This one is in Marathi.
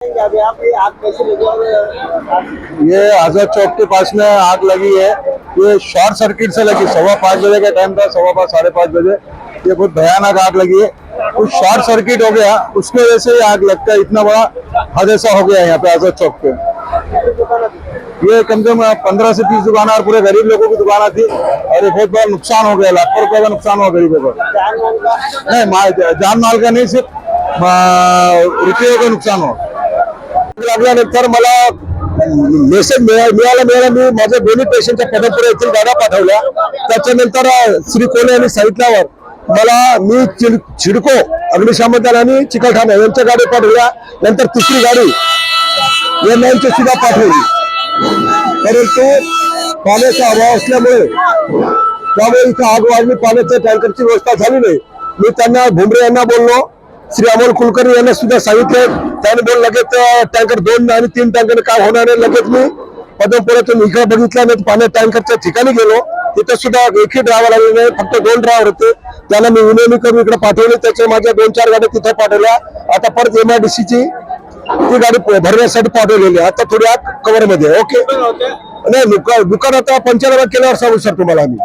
अभी आप ये आग कैसे लगी और ये आजाद चौक के पास में आग लगी है। ये शॉर्ट सर्किट से लगी। 5:15 का टाइम था, 5:15 5:30 ये बहुत भयानक आग लगी है। कुछ शॉर्ट सर्किट हो गया, उसकी वजह से आग लगता है। इतना बड़ा हादसा हो गया है यहाँ पे आजाद चौक पे। ये कम से कम 15 से 20 दुकान और पूरे गरीब लोगों की दुकान थी और ये बहुत बड़ा नुकसान हो गया। लाखों रुपए का नुकसान हुआ गरीबों को। नहीं, जान माल का नहीं, सिर्फ रुपये का नुकसान हुआ। लागल्यानंतर मला मेसेज मिळाला। मी माझ्या दोन्ही पेशंटच्या पदमपुरा येथील गाड्या पाठवल्या। त्याच्यानंतर श्री कोले यांनी सांगितल्यावर मी चिडको अग्निशामक दल आणि चिकलठाणा यांच्या गाडी पाठवल्या। नंतर तिसरी गाडी यांची सुद्धा पाठवली, परंतु पाण्याचा अभाव असल्यामुळे त्यामुळे इथं आग वाढली। पाण्याच्या टँकरची व्यवस्था झाली नाही। मी त्यांना भुमरे यांना बोललो, श्री अमोल कुलकर्णी यांना सुद्धा सांगितले। त्याने बोल लगेच टँकर 2 आणि 3 टँकर काय होणार आहे। लगेच मी पदमपुरातून इकडे बघितलं, नाही पाण्या टँकरच्या ठिकाणी गेलो। तिथे सुद्धा एकही ड्रायव्हर आले नाही, फक्त 2 ड्रायव्हर होते। त्याला मी विनवणी करून इकडे पाठवले। त्याच्या माझ्या 2-4 गाड्या तिथे पाठवल्या। आता परत MIDCची ती गाडी भरण्यासाठी पाठवलेली। आता थोडी आग कव्हर मध्ये ओके। नाही दुकान आता पंचनामा केल्यावर सांगू सर तुम्हाला आम्ही।